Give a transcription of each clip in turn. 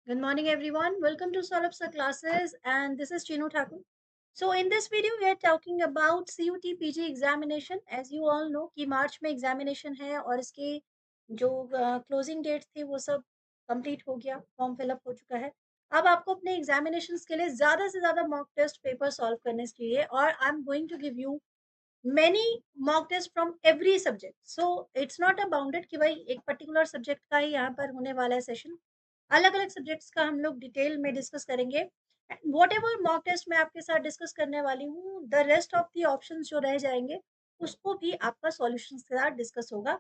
Good morning, everyone. Welcome to Solopsa classes, and this is Chinu Thakur. So, in this video, we are talking about CUT PG examination. As you all know, कि मार्च में examination है और इसके जो closing date थे वो सब complete हो गया, फॉर्म फिलअप हो चुका है. अब आपको अपने एग्जामिनेशंस के लिए ज़्यादा से ज़्यादा मॉक टेस्ट पेपर सॉल्व करने चाहिए और I am going to give you many mock tests from every subject. So it's not a bounded कि भाई एक पर्टिकुलर सब्जेक्ट का ही यहाँ पर होने वाला है सेशन. अलग अलग सब्जेक्ट्स का हम लोग डिटेल में डिस्कस करेंगे. वॉट एवर मॉक टेस्ट मैं आपके साथ डिस्कस करने वाली हूँ, the rest of the option जो रह जाएंगे उसको भी आपका सॉल्यूशन के साथ डिस्कस होगा.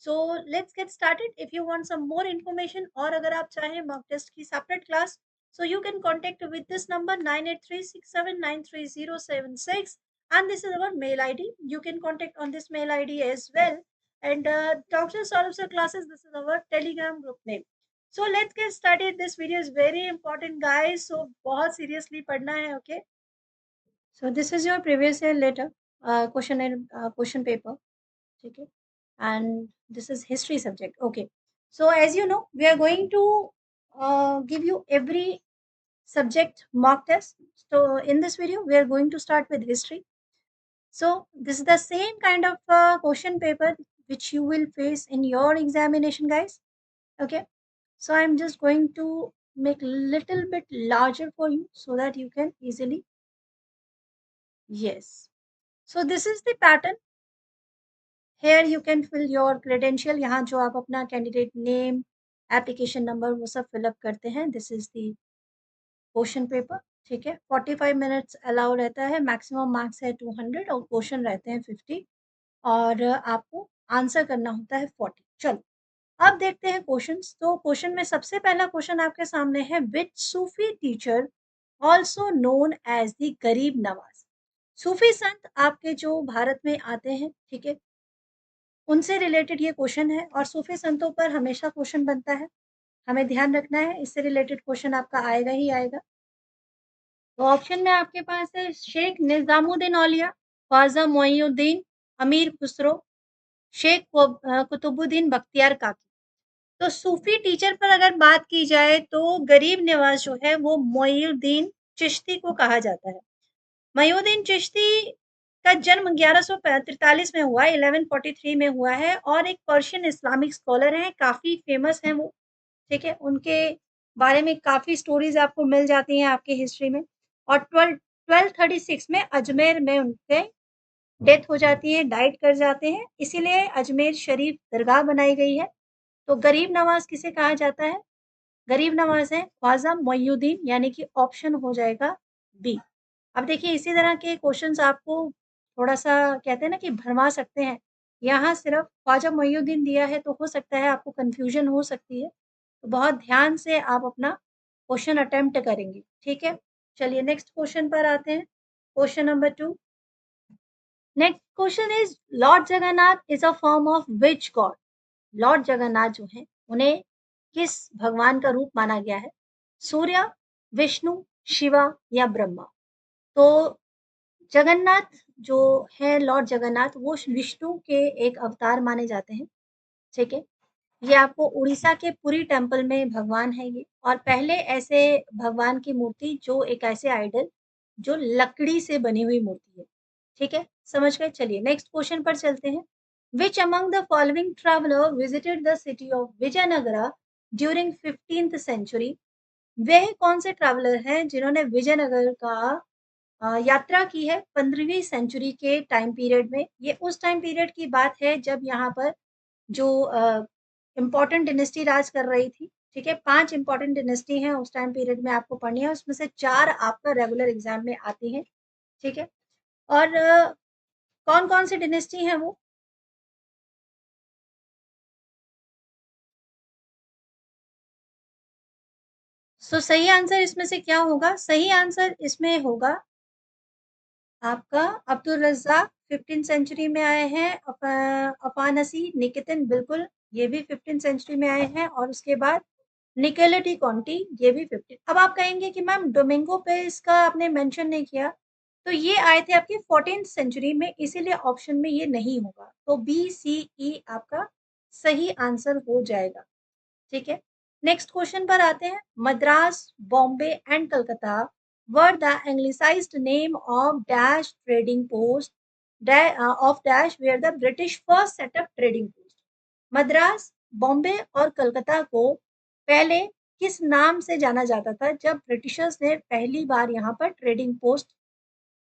So let's get started. If you want some more information और अगर आप चाहें मॉक टेस्ट की separate class, so you can contact with this number 9836793076, and this is our mail id. You can contact on this mail id as well. And Dr. Saurabh sir classes, this is our telegram group name. So let's get started. This video is very important, guys. So बहुत seriously पढ़ना है, okay? So this is your previous year letter, question and question paper, okay? And this is history subject, okay? So as you know, we are going to give you every subject mock test. So in this video, we are going to start with history. So this is the same kind of question paper which you will face in your examination, guys. Okay. So I'm just going to make little bit larger for you so that you can easily. Yes. So this is the pattern. Here you can fill your credential. यहाँ जो आप अपना candidate name, application number वो सब fill up करते हैं. This is the question paper. ठीक है, 45 मिनट्स अलाउ रहता है, मैक्सिमम मार्क्स है 200 और क्वेश्चन रहते हैं 50 और आपको आंसर करना होता है 40. चलो अब देखते हैं क्वेश्चंस. तो क्वेश्चन में सबसे पहला क्वेश्चन आपके सामने है, which sufi teacher also known as the Garib Nawaz. सूफी संत आपके जो भारत में आते हैं, ठीक है, उनसे रिलेटेड ये क्वेश्चन है और सूफी संतों पर हमेशा क्वेश्चन बनता है, हमें ध्यान रखना है, इससे रिलेटेड क्वेश्चन आपका आएगा ही आएगा. तो ऑप्शन में आपके पास है शेख निजामुद्दीन औलिया, ख्वाजा मोइनुद्दीन, अमीर खुसरो, शेख कुतुबुद्दीन बख्तियार काकी. तो सूफी टीचर पर अगर बात की जाए तो गरीब नवाज जो है वो मोइनुद्दीन चिश्ती को कहा जाता है. मोइनुद्दीन चिश्ती का जन्म 1143 में हुआ, 1143 में हुआ है और एक पर्शियन इस्लामिक स्कॉलर हैं, काफ़ी फेमस हैं वो. ठीक है, उनके बारे में काफ़ी स्टोरीज आपको मिल जाती हैं आपकी हिस्ट्री में. और 1236 में अजमेर में उनके डेथ हो जाती है, डाइट कर जाते हैं, इसीलिए अजमेर शरीफ दरगाह बनाई गई है. तो गरीब नवाज किसे कहा जाता है? गरीब नवाज है ख्वाजा मोइनुद्दीन, यानी कि ऑप्शन हो जाएगा बी. अब देखिए इसी तरह के क्वेश्चंस आपको थोड़ा सा कहते हैं ना कि भरमा सकते हैं. यहाँ सिर्फ ख्वाजा मोइनुद्दीन दिया है तो हो सकता है आपको कंफ्यूजन हो सकती है. तो बहुत ध्यान से आप अपना क्वेश्चन अटेम्प्ट करेंगे. ठीक है, चलिए नेक्स्ट क्वेश्चन पर आते हैं. Question number 2. Next question is, Lord Jagannath is a form of which God. Lord Jagannath जो है उन्हें किस भगवान का रूप माना गया है? सूर्य, विष्णु, शिवा या ब्रह्मा. तो जगन्नाथ जो है, लॉर्ड जगन्नाथ, वो विष्णु के एक अवतार माने जाते हैं. ठीक है, ये आपको उड़ीसा के पुरी टेम्पल में भगवान है ये, और पहले ऐसे भगवान की मूर्ति जो एक ऐसे आइडल जो लकड़ी से बनी हुई मूर्ति है. ठीक है, समझ गए. चलिए नेक्स्ट क्वेश्चन पर चलते हैं. Which among the following traveller visited the city of Vijayanagara during 15th century. वह कौन से ट्रैवलर हैं जिन्होंने विजयनगर का यात्रा की है 15वीं सेंचुरी के टाइम पीरियड में. ये उस टाइम पीरियड की बात है जब यहाँ पर जो इम्पोर्टेंट डिनेस्टी राज कर रही थी. ठीक है, 5 इम्पोर्टेंट डिनेस्टी हैं उस टाइम पीरियड में, आपको पढ़नी है, उसमें से 4 आपका रेगुलर एग्जाम में आती हैं. ठीक है, और कौन कौन सी डिनेस्टी हैं वो? सही आंसर इसमें से क्या होगा? सही आंसर इसमें होगा आपका अब्दुल रज़्ज़ाक, 15th सेंचुरी में आए हैं. अपानसी निकेतन, बिल्कुल, ये भी 15th सेंचुरी में आए हैं. और उसके बाद निकोला डी कॉन्टी, ये भी 15. अब आप कहेंगे कि मैम डोमिंगो पे इसका आपने मेंशन नहीं किया. तो ये आए थे आपकी 14th सेंचुरी में, इसीलिए ऑप्शन में ये नहीं होगा. तो बी सी ई आपका सही आंसर हो जाएगा. ठीक है, नेक्स्ट क्वेश्चन पर आते हैं। Madras, Bombay and Calcutta were the anglicised name of dash trading post of dash where the British first set up trading post. Madras, Bombay और कलकत्ता को पहले किस नाम से जाना जाता था जब ब्रिटिशर्स ने पहली बार यहाँ पर ट्रेडिंग पोस्ट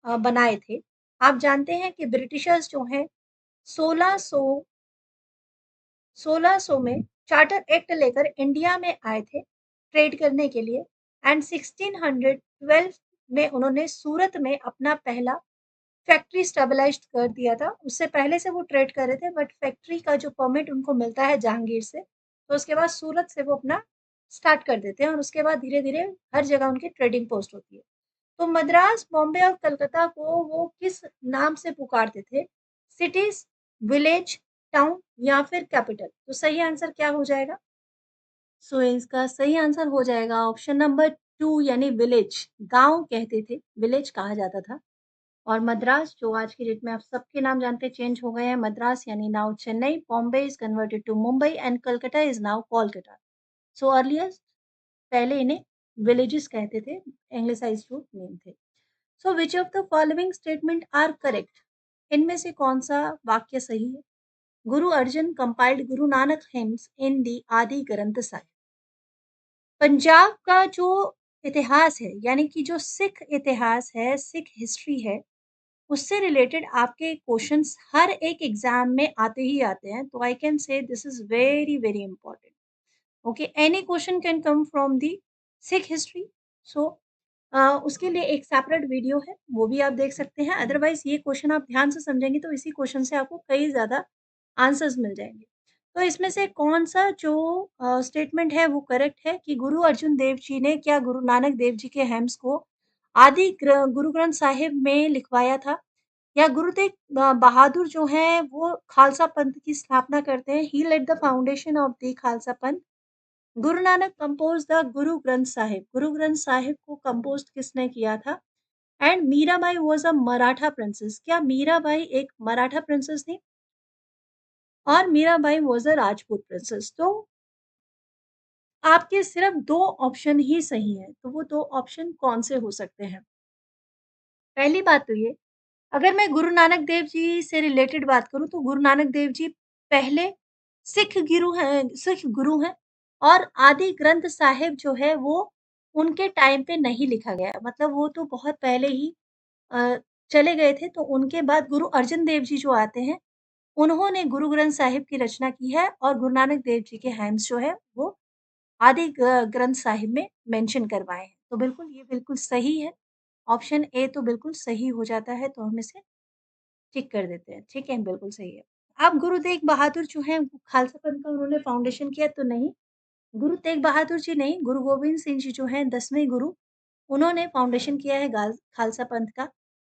बनाए थे? आप जानते हैं कि ब्रिटिशर्स जो हैं 1600 1600 में चार्टर एक्ट लेकर इंडिया में आए थे ट्रेड करने के लिए, एंड 1612 में उन्होंने सूरत में अपना पहला फैक्ट्री स्टेबलाइज्ड कर दिया था। उससे पहले से वो ट्रेड कर रहे थे, बट फैक्ट्री का जो परमिट उनको मिलता है जहांगीर से, तो उसके बाद सूरत से वो अपना स्टार्ट कर देते हैं और उसके बाद धीरे-धीरे हर जगह उनकी ट्रेडिंग पोस्ट होती है। तो मद्रास, बॉम्बे और कलकत्ता को वो किस नाम से पुकारते थे? सिटीज़, विलेज, टाउन या फिर कैपिटल? तो सही आंसर क्या हो जाएगा? सो इसका सही आंसर हो जाएगा ऑप्शन नंबर 2 यानी विलेज। गाँव कहते थे, विलेज कहा जाता था। और मद्रास जो आज की डेट में आप सबके नाम जानते हैं चेंज हो गए हैं। मद्रास यानी now Chennai, Bombay is converted to Mumbai and Calcutta is now Kolkata. So earlier पहले इन्हें विलेजेस कहते थे, एंग्लिसाइज्ड जो नेम थे। So which of the following statement are correct? इनमें से कौन-सा वाक्य सही है? गुरु Arjun compiled Guru Nanak hymns in the आदि ग्रंथ साहिब। पंजाब का जो इतिहास है, यानी कि जो सिख इतिहास है, सिख हिस्ट्री है, उससे रिलेटेड आपके क्वेश्चंस हर एक एग्जाम में आते ही आते हैं। तो I can say this is very very important. Okay, any question can come from the Sikh history. So उसके लिए एक सेपरेट वीडियो है, वो भी आप देख सकते हैं। अदरवाइज ये क्वेश्चन आप ध्यान से समझेंगे तो इसी क्वेश्चन से आपको कई ज़्यादा आंसर्स मिल जाएंगे। तो इसमें से कौन सा जो स्टेटमेंट है वो करेक्ट है कि गुरु अर्जुन देव जी ने क्या गुरु नानक देव जी के हेम्स को गुरु ग्रंथ साहिब में लिखवाया था? या गुरु तेग बहादुर जो हैं वो खालसा पंथ की स्थापना करते हैं? He led the foundation of the Khalsa Panth. Guru Nanak compose the Guru Granth Sahib. Guru Granth Sahib को कंपोज किसने किया था? And Mirabai was a Maratha princess. क्या मीराबाई एक मराठा प्रिंसेस थी? और Mirabai was a Rajput princess. तो आपके सिर्फ 2 ऑप्शन ही सही हैं। तो वो 2 ऑप्शन कौन से हो सकते हैं? पहली बात तो ये, अगर मैं गुरु नानक देव जी से रिलेटेड बात करूँ तो गुरु नानक देव जी पहले सिख गुरु हैं और आदि ग्रंथ साहिब जो है वो उनके टाइम पे नहीं लिखा गया। मतलब वो तो बहुत पहले ही अ, चले गए थे। तो उनके बाद गुरु अर्जन देव जी जो आते हैं, उन्होंने गुरु ग्रंथ साहिब की रचना की है और गुरु नानक देव जी के हैंड्स जो है वो आदि ग्रंथ साहिब में मेंशन करवाए हैं। तो बिल्कुल ये बिल्कुल सही है। ऑप्शन ए तो बिल्कुल सही हो जाता है, तो हम इसे टिक कर देते हैं। ठीक है, बिल्कुल सही है। अब गुरु तेग बहादुर जो हैं वो खालसा पंथ का उन्होंने फाउंडेशन किया? तो नहीं, गुरु तेग बहादुर जी नहीं, गुरु गोविंद सिंह जी जो हैं 10वें गुरु, उन्होंने फाउंडेशन किया है गाल खालसा पंथ का।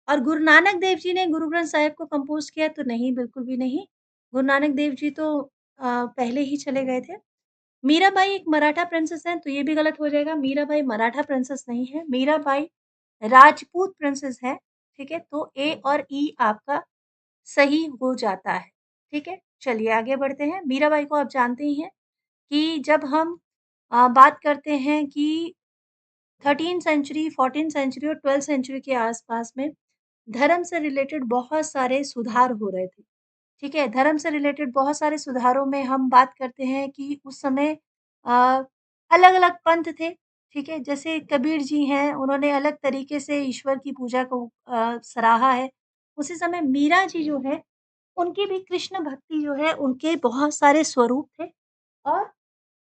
और गुरु नानक देव जी ने गुरु ग्रंथ साहिब को कंपोज़ किया? तो नहीं, बिल्कुल भी नहीं। गुरु नानक देव जी तो पहले ही चले गए थे। मीराबाई एक मराठा प्रिंसेस हैं, तो ये भी गलत हो जाएगा। मीराबाई मराठा प्रिंसेस नहीं है, मीराबाई राजपूत प्रिंसेस है। ठीक है, तो ए और ई आपका सही हो जाता है। ठीक है, चलिए आगे बढ़ते हैं। मीराबाई को आप जानते ही हैं कि जब हम बात करते हैं कि 13th सेंचुरी, 14th सेंचुरी और 12th सेंचुरी के आस-पास में धर्म से रिलेटेड बहुत सारे सुधार हो रहे थे। ठीक है, धर्म से रिलेटेड बहुत सारे सुधारों में हम बात करते हैं कि उस समय अ, अलग-अलग पंथ थे। ठीक है, जैसे कबीर जी हैं, उन्होंने अलग तरीके से ईश्वर की पूजा को सराहा है। उसी समय मीरा जी जो हैं, उनकी भी कृष्ण भक्ति जो है, उनके बहुत सारे स्वरूप थे और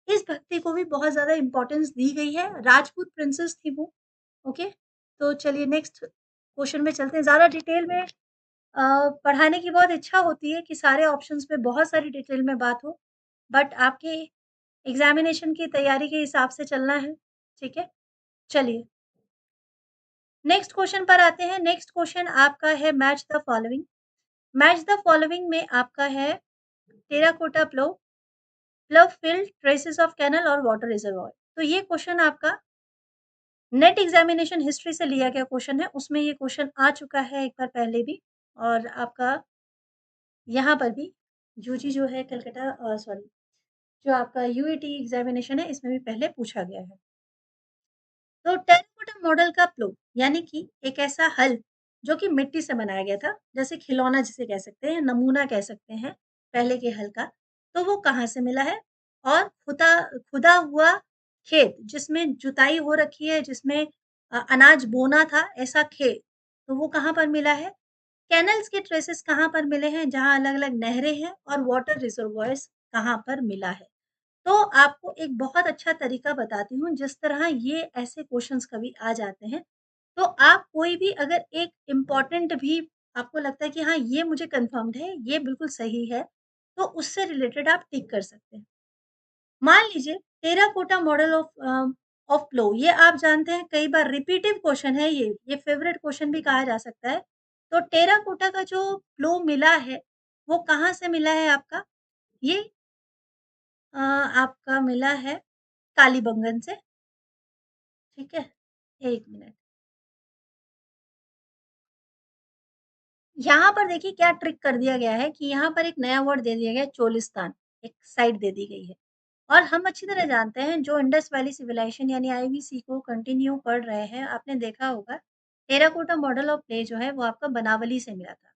इस भक्ति को भी बहुत ज़्यादा इम्पोर्टेंस दी गई है। राजपूत प्रिंसेस थी वो। ओके, तो चलिए नेक्स्ट क्वेश्चन में चलते हैं। ज़्यादा डिटेल में पढ़ाने की बहुत इच्छा होती है कि सारे ऑप्शंस में बहुत सारी डिटेल में बात हो, बट आपके एग्ज़ामिनेशन की तैयारी के हिसाब से चलना है। ठीक है, चलिए नेक्स्ट क्वेश्चन पर आते हैं। नेक्स्ट क्वेश्चन आपका है match the following. Match the following में आपका है terracotta plough field, traces of canal और वाटर रिजर्वॉयर। तो ये क्वेश्चन आपका नेट एग्जामिनेशन हिस्ट्री से लिया गया क्वेश्चन है। उसमें ये क्वेश्चन आ चुका है एक बार पहले भी और आपका यहाँ पर भी यूजी जो है कलकत्ता सॉरी जो आपका यूईटी एग्ज़ामिनेशन है इसमें भी पहले पूछा गया है। तो टेराकोटा मॉडल का प्लो यानी कि एक ऐसा हल जो कि मिट्टी से बनाया गया था, जैसे खिलौना जिसे कह सकते हैं, नमूना कह सकते हैं पहले के हल का, तो वो कहाँ से मिला है? और खुदा खुदा हुआ खेत जिसमें जुताई हो रखी है, जिसमें अनाज बोना था ऐसा खेत, तो वो कहाँ पर मिला है? कैनल्स के ट्रेसेस कहाँ पर मिले हैं? जहाँ अलग-अलग नहरें हैं और वाटर रिजर्वॉयर्स कहाँ पर मिला है? तो आपको एक बहुत अच्छा तरीका बताती हूँ, जिस तरह ये ऐसे क्वेश्चंस कभी आ जाते हैं, तो आप कोई भी अगर एक इम्पोर्टेंट भी आपको लगता है कि हाँ, ये मुझे कन्फर्म्ड है, ये बिल्कुल सही है, तो उससे रिलेटेड आप टिक कर सकते हैं। मान लीजिए टेराकोटा मॉडल ऑफ प्लो ये आप जानते हैं कई बार रिपीटिव क्वेश्चन है ये फेवरेट क्वेश्चन भी कहा जा सकता है। तो टेराकोटा का जो प्लो मिला है, वो कहाँ से मिला है आपका? ये आपका मिला है कालीबंगन से, ठीक है? 1 मिनट। यहाँ पर देखिए क्या ट्रिक कर दिया गया है कि यहाँ पर एक नया वर्ड दे दिया गया है चोलिस्तान, एक साइट दे दी गई है। और हम अच्छी तरह जानते हैं जो इंडस वैली सिविलाइजेशन यानी आईवीसी को कंटिन्यू पढ़ रहे हैं, आपने देखा होगा टेराकोटा मॉडल ऑफ प्ले जो है वो आपका बनावली से मिला था,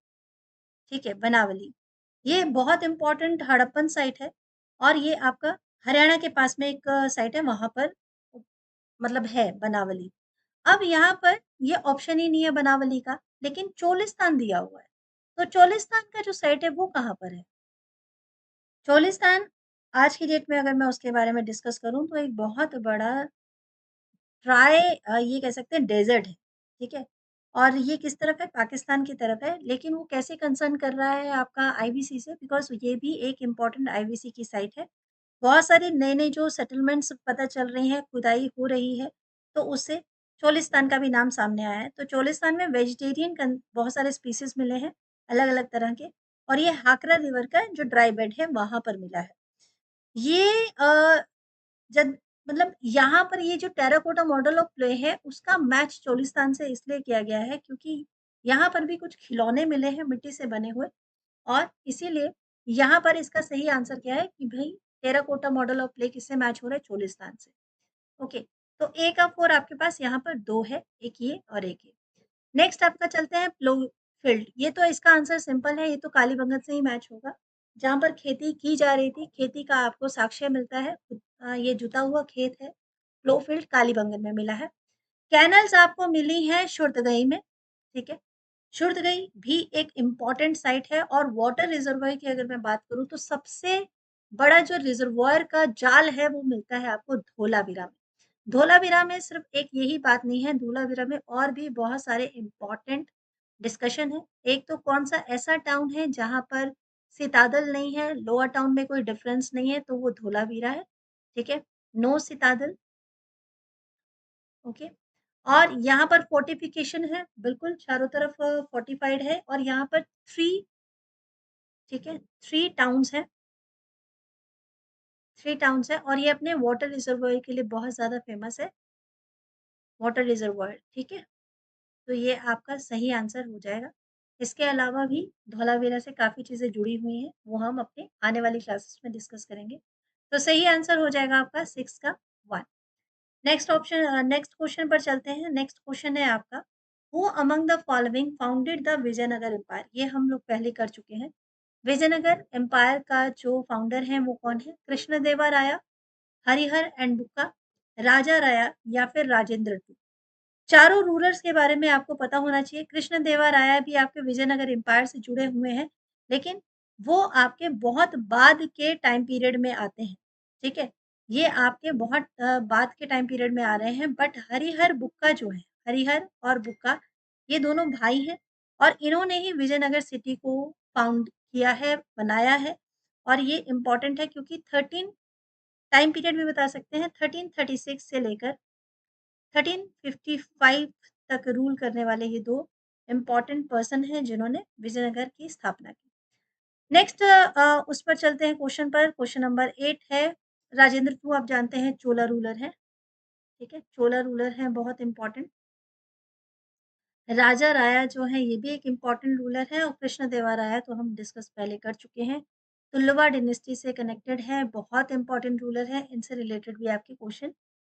ठीक है? बनावली। ये बहुत इम्पोर्टेंट हड़प्पन साइट है और ये आपका हरियाणा के पास में एक साइट है वहाँ पर मतलब है बनावली। अब यहाँ पर ये ऑप्शन ही नहीं है बनावली का, लेकिन चोलिस्तान दिया हुआ है। तो चोलिस्तान का जो साइट है वो कहाँ पर है? चोलिस्तान आज की डेट में अगर मैं उसके बारे में डिस्कस करूँ तो एक बहुत बड़ा ड्राई ये कह सकते हैं डेज़र्ट है, ठीक है? और ये किस तरफ है? पाकिस्तान की तरफ है, लेकिन वो कैसे कंसर्न कर रहा है आपका आईवीसी से? बिकॉज़ ये भी एक इम्पोर्टेंट आईवीसी की साइट है। बहुत सारे नए-नए जो सेटलमेंट्स पता चल रही हैं, खुदाई हो रही है, तो उससे चोलिस्तान का भी नाम सामने आया है। तो चोलिस्तान में वेजिटेरियन कन बहुत सारे स्पीशीज़ मिले हैं, अलग-अलग तरह के और ये हाकरा रिवर का जो ड्राई बेड है, वहाँ पर मिला है। ये जब मतलब यहाँ पर ये जो टेराकोटा मॉडल ऑफ प्ले है, उसका मैच चोलिस्तान से इसलिए किया गया है क्योंकि यहाँ पर भी कुछ खिलौने मिले हैं मिट्टी से बने हुए और इसीलिए यहाँ पर इसका सही आंसर क्या है कि भई टेराकोटा मॉडल ऑफ प्ले किससे मैच हो रहा है? चोलिस्तान से। ओके, तो ए का 4 आपके पास यहाँ पर 2 है, एक ये और एक ये। नेक्स्ट आपका चलते हैं प्लोफील्ड, ये तो इसका आंसर सिंपल है, ये तो कालीबंगन से ही मैच होगा। जहाँ पर खेती की जा रही थी, खेती का आपको साक्ष्य मिलता है। ये जुता हुआ खेत है, प्लोफील्ड कालीबंगन में मिला है। कैनल्स आपको मिली हैं शुरदगई में, ठीक है? शुरदगई भी एक इम्पोर्टेंट साइट है और वाटर रिजर्वॉयर की अगर मैं बात करूँ तो सबसे बड़ा जो रिजर्वॉयर का जाल है वो मिलता है आपको धोलावीरा में। धोलावीरा में सिर्फ़ एक यही बात नहीं है, धोलावीरा में और भी बहुत सारे इम्पोर्टेंट डिस्कशन है। एक तो कौन-सा ऐसा टाउन है जहाँ पर सितादल नहीं है, लोअर टाउन में कोई डिफरेंस नहीं है, तो वो धोलावीरा है, ठीक है? No citadel, okay. और यहाँ पर फोर्टिफिकेशन है, बिल्कुल चारों तरफ फोर्टिफाइड है और यहाँ पर 3 ठीक है, 3 टाउन्स हैं, 3 टाउन्स हैं और ये अपने वाटर रिजर्वॉयर के लिए बहुत ज़्यादा फेमस है, वाटर रिजर्वॉयर, ठीक है? तो ये आपका सही आंसर हो जाएगा। इसके अलावा भी धौलावीरा से काफ़ी चीज़ें जुड़ी हुई हैं, वो हम अपने आने वाली क्लासेस में डिस्कस करेंगे। तो सही आंसर हो जाएगा आपका 6 का 1। नेक्स्ट क्वेश्चन पर चलते हैं। नेक्स्ट क्वेश्चन है आपका, who among the following founded the Vijayanagara empire? ये हम लोग पहले कर चुके हैं। विजयनगर एम्पायर का जो फाउंडर है वो कौन है? कृष्णदेवराया, हरिहर एंड बुक्का, राजा राया या फिर राजेंद्र टू? चारों रूलर्स के बारे में आपको पता होना चाहिए। कृष्णदेवराया भी आपके विजयनगर एम्पायर से जुड़े हुए हैं, लेकिन वो आपके बहुत बाद के टाइम पीरियड में आते हैं, ठीक है? ये आपके बहुत बाद के टाइम पीरियड में आ रहे हैं, बट हरिहर बुक्का जो है, हरिहर और बुक्का, ये दोनों भाई हैं और इन्होंने ही विजयनगर सिटी को फाउंड किया है, बनाया है और ये इम्पोर्टेंट है क्योंकि 13 टाइम पीरियड भी बता सकते हैं, 1336 से लेकर 1355 तक रूल करने वाले ये 2 इम्पोर्टेंट पर्सन हैं जिन्होंने विजयनगर की स्थापना की। नेक्स्ट उस पर चलते हैं क्वेश्चन पर, क्वेश्चन नंबर 8 है, राजेंद्र टू आप जानते हैं चोला रूलर हैं, ठीक है? चोला रूलर हैं बहुत इम्पोर्टेंट। राजा राया जो है ये भी एक इम्पोर्टेंट रूलर है और कृष्णदेवराया तो हम डिस्कस पहले कर चुके हैं। तुलुवा डिनेस्टी से कनेक्टेड है, बहुत इंपॉर्टेंट रूलर है, इनसे रिलेटेड भी आपके क्वेश्चन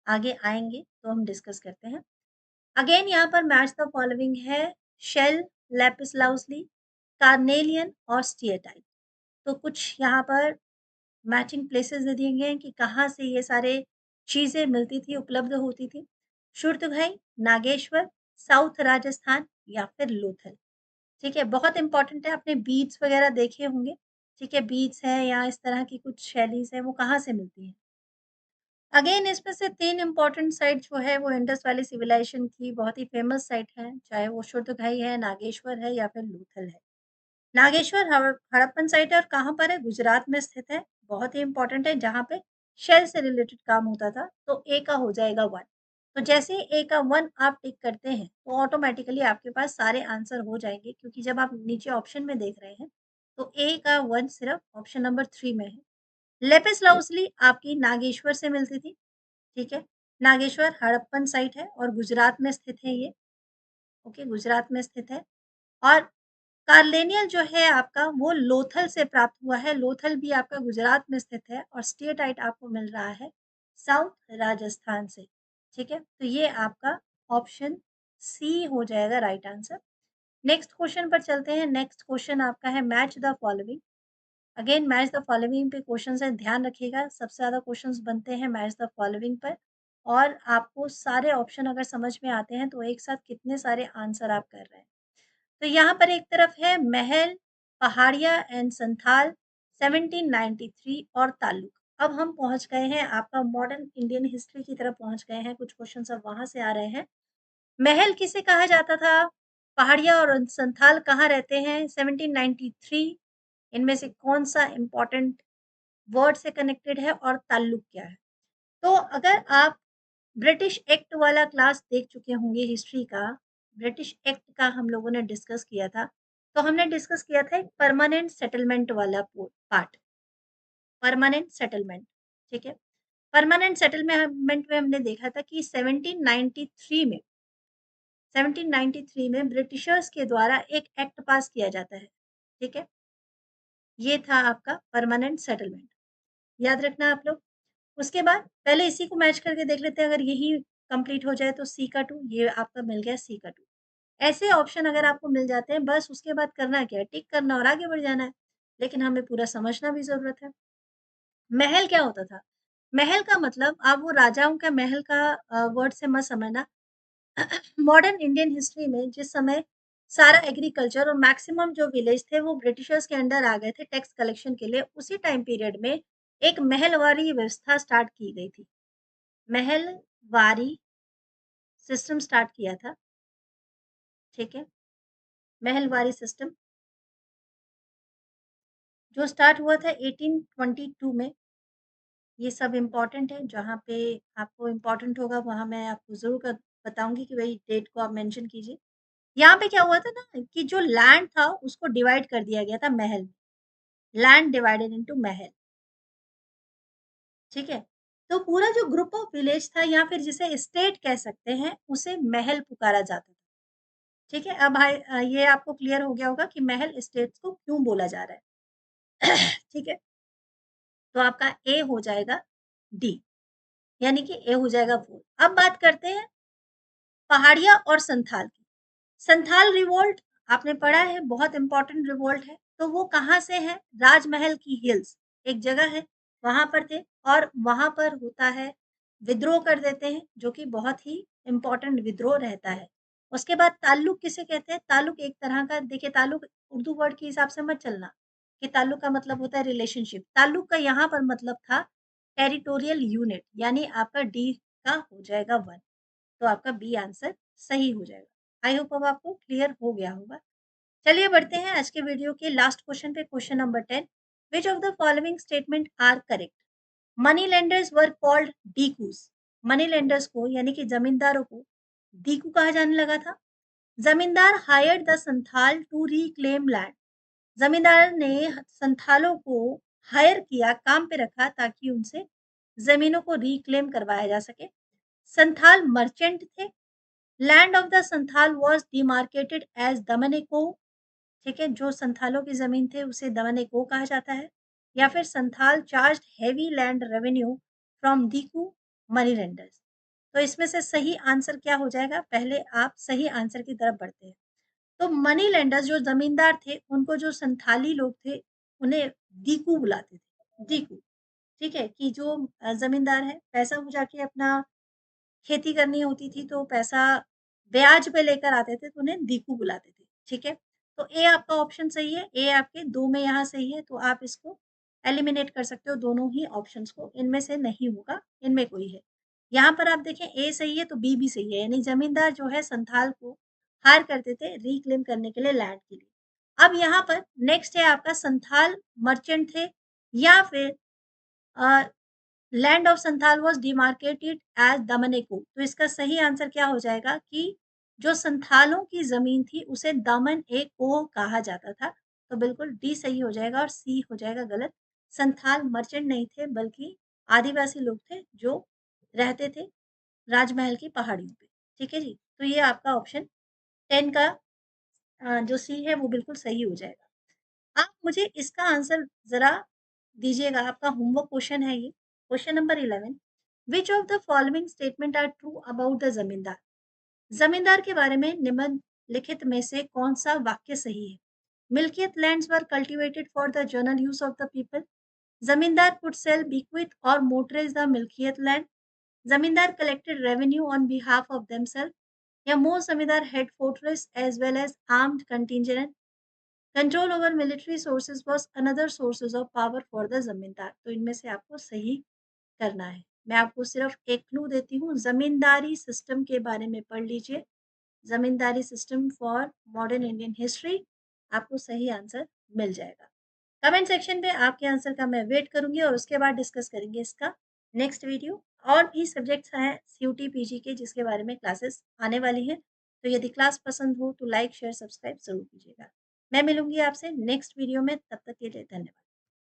आगे आएंगे तो हम डिस्कस करते हैं। अगेन यहाँ पर मैच द फॉलोइंग है, शेल, लैपिस लाउसली, कार्नेलियन और स्टीएटाइट। तो कुछ यहाँ पर मैचिंग प्लेसेस दे दिए गए हैं कि कहाँ से ये सारे चीज़ें मिलती थी, उपलब्ध होती थी। शुर्तुघई, नागेश्वर, साउथ राजस्थान या फिर लोथल। ठीक है, बहुत इंपॉर्टेंट है, आपने बीड्स वगैरह देखे होंगे। ठीक है, बीड्स हैं या इस तरह की कुछ शैलीज हैं, वो कहाँ से मिलती हैं। अगेन इसमें से 3 इंपॉर्टेंट साइट जो है वो इंडस वैली सिविलाइजेशन की बहुत ही फेमस साइट है, चाहे वो शुद्धघाई है, नागेश्वर है या फिर लूथल है। नागेश्वर हड़प्पन साइट है और कहाँ पर है, गुजरात में स्थित है, बहुत ही इंपॉर्टेंट है, जहाँ पे शेल से रिलेटेड काम होता था। तो ए का हो जाएगा 1। तो जैसे ही ए का 1 आप टिक करते हैं तो ऑटोमेटिकली आपके पास सारे आंसर हो जाएंगे, क्योंकि जब आप नीचे ऑप्शन में देख रहे हैं तो ए का 1 सिर्फ ऑप्शन नंबर 3 में है। लेपिस लाउसली आपकी नागेश्वर से मिलती थी। ठीक है, नागेश्वर हड़प्पन साइट है और गुजरात में स्थित है ये। ओके, गुजरात में स्थित है। और कार्लेनियल जो है आपका वो लोथल से प्राप्त हुआ है, लोथल भी आपका गुजरात में स्थित है और स्टेटाइट आपको मिल रहा है साउथ राजस्थान से। ठीक है, तो ये आपका ऑप्शन सी हो जाएगा राइट आंसर। नेक्स्ट क्वेश्चन पर चलते हैं। नेक्स्ट क्वेश्चन आपका है match the following. Again match the following पे क्वेश्चन है, ध्यान रखिएगा, सबसे ज़्यादा क्वेश्चंस बनते हैं मैच द फॉलोइंग पर। और आपको सारे ऑप्शन अगर समझ में आते हैं तो एक साथ कितने सारे आंसर आप कर रहे हैं। तो यहाँ पर एक तरफ है महल, पहाड़िया एंड संथाल, 1793 और ताल्लुक। अब हम पहुंच गए हैं आपका मॉडर्न इंडियन हिस्ट्री की तरफ पहुंच गए हैं, कुछ क्वेश्चन अब वहां से आ रहे हैं। महल किसे कहा जाता था, पहाड़िया और संथाल कहाँ रहते हैं, 1793 इनमें से कौन सा इंपॉर्टेंट वर्ड से कनेक्टेड है और ताल्लुक क्या है। तो अगर आप ब्रिटिश एक्ट वाला क्लास देख चुके होंगे हिस्ट्री का, ब्रिटिश एक्ट का हम लोगों ने डिस्कस किया था। तो हमने डिस्कस किया था एक परमानेंट सेटलमेंट वाला पार्ट, परमानेंट सेटलमेंट। ठीक है, परमानेंट सेटलमेंट में हमने देखा था कि 1793 में ब्रिटिशर्स के द्वारा एक एक्ट पास किया जाता है। ठीक है, ये था आपका परमानेंट सेटलमेंट, याद रखना आप लोग। उसके बाद पहले इसी को मैच करके देख लेते हैं, अगर यही कंप्लीट हो जाए तो सी का 2, ये आपका मिल गया सी का 2। ऐसे ऑप्शन अगर आपको मिल जाते हैं, बस उसके बाद करना क्या है, टिक करना और आगे बढ़ जाना है। लेकिन हमें पूरा समझना भी ज़रूरत है। महल क्या होता था? महल का मतलब आप वो राजाओं का महल का वर्ड से मत समझना। मॉडर्न इंडियन हिस्ट्री में जिस समय सारा एग्रीकल्चर और मैक्सिमम जो विलेज थे वो ब्रिटिशर्स के अंडर आ गए थे टैक्स कलेक्शन के लिए, उसी टाइम पीरियड में एक महलवारी व्यवस्था स्टार्ट की गई थी। महलवारी सिस्टम स्टार्ट किया था। ठीक है, महलवारी सिस्टम जो स्टार्ट हुआ था 1822 में। ये सब इम्पोर्टेंट है, जहाँ पे आपको इम्पोर्टेंट होगा वहाँ मैं आपको ज़रूर बताऊंगी कि भाई डेट को आप मेंशन कीजिए। यहाँ पे क्या हुआ था ना कि जो लैंड था उसको डिवाइड कर दिया गया था महल में, लैंड डिवाइडेड इनटू महल। ठीक है, तो पूरा जो ग्रुप ऑफ विलेज था या फिर जिसे स्टेट कह सकते हैं उसे महल पुकारा जाता था। ठीक है, अब ये आपको क्लियर हो गया होगा कि महल स्टेट्स को क्यों बोला जा रहा है। ठीक है, तो आपका ए हो जाएगा डी, यानी कि ए हो जाएगा 4। अब बात करते हैं पहाड़िया और संथाल की। संथाल रिवोल्ट आपने पढ़ा है, बहुत इंपॉर्टेंट रिवोल्ट है। तो वो कहाँ से है, राजमहल की हिल्स एक जगह है, वहां पर थे और वहां पर होता है विद्रोह कर देते हैं, जो कि बहुत ही इंपॉर्टेंट विद्रोह रहता है। उसके बाद ताल्लुक किसे कहते हैं, ताल्लुक एक तरह का, देखिए ताल्लुक उर्दू वर्ड के हिसाब से मत चलना कि ताल्लुक का मतलब होता है रिलेशनशिप। ताल्लुक का यहाँ पर मतलब था टेरिटोरियल यूनिट, यानी आपका डी का हो जाएगा 1। तो आपका बी आंसर सही हो जाएगा। आई होप अब आपको क्लियर हो गया होगा। चलिए बढ़ते हैं आज के वीडियो के लास्ट क्वेश्चन पे, question number 10। Which of the following statement are correct. Money lenders were called dikus. Money lenders को यानी कि जमींदारों को डीकू कहा जाने लगा था। Zamindar hired the Santhal to reclaim land. जमींदार ने संथालों को हायर किया, काम पे रखा ताकि उनसे जमीनों को रिक्लेम करवाया जा सके। संथाल मर्चेंट थे। Land of the Santhal was demarcated as Damin i को। ठीक है, जो संथालों की जमीन थे उसे दमन ए को कहा जाता है। या फिर Santhal charged heavy land revenue from diku money lenders. तो इसमें से सही आंसर क्या हो जाएगा? पहले आप सही आंसर की तरफ बढ़ते हैं। तो मनी लेंडर्स जो ज़मींदार थे, उनको जो संथाली लोग थे, उन्हें दीकू बुलाते थे, दीकू, ठीक है? कि जो ज़मींदार है, पैसा वो जाके अपना खेती करनी होती थी तो पैसा ब्याज पे लेकर आते थे तो उन्हें दीकू बुलाते थे, ठीक है? तो ए आपका ऑप्शन सही है, ए आपके 2 में यहाँ सही है, तो आप इसको एलिमिनेट कर सकते हो दोनों ही ऑप्शंस को, इनमें से नहीं होगा, इनमें कोई है। यहाँ पर आप देखें ए सही है तो बी भी सही है, यानी ज़मींदार जो है संथाल को हायर करते थे रिक्लेम करने के लिए लैंड के लिए। अब यहाँ पर नेक्स्ट है आपका संथाल मर्चेंट थे या फिर uh, land of Santhal was demarcated as Damin-i-koh. तो इसका सही आंसर क्या हो जाएगा कि जो संथालों की ज़मीन थी उसे दमन-ए-को कहा जाता था। तो बिल्कुल डी सही हो जाएगा और सी हो जाएगा गलत। संथाल मर्चेंट नहीं थे बल्कि आदिवासी लोग थे जो रहते थे राजमहल की पहाड़ियों पे। ठीक है जी? तो ये आपका ऑप्शन 10 का जो सी है वो बिल्कुल सही हो जाएगा। आप मुझे इसका आंसर ज़रा दीजिएगा, आपका होमवर्क क्वेश्चन है ये। Question number 11, which of the following statement are true about the zamindar? ज़मींदार के बारे में निम्नलिखित में से कौन-सा वाक्य सही है? Milkiyat lands were cultivated for the general use of the people. Zamindar could sell, bequeath or mortgage the milkiyat land. Zamindar collected revenue on behalf of themselves, या most ज़मींदार had fortress as well as armed contingent। Control over military sources was another sources of power for the जमींदार। तो इनमें से आपको सही करना है। मैं आपको सिर्फ एक क्लू देती हूँ, जमींदारी सिस्टम के बारे में पढ़ लीजिए, zamindari system for modern Indian history, आपको सही आंसर मिल जाएगा। कमेंट सेक्शन में आपके आंसर का मैं वेट करूंगी और उसके बाद डिस्कस करेंगे इसका नेक्स्ट वीडियो। और भी सब्जेक्ट्स हैं सीयूटी पीजी के जिसके बारे में क्लासेस आने वाली हैं। तो यदि क्लास पसंद हो तो लाइक शेयर सब्सक्राइब जरूर कीजिएगा। मैं मिलूंगी आपसे नेक्स्ट वीडियो में, तब तक के लिए धन्यवाद।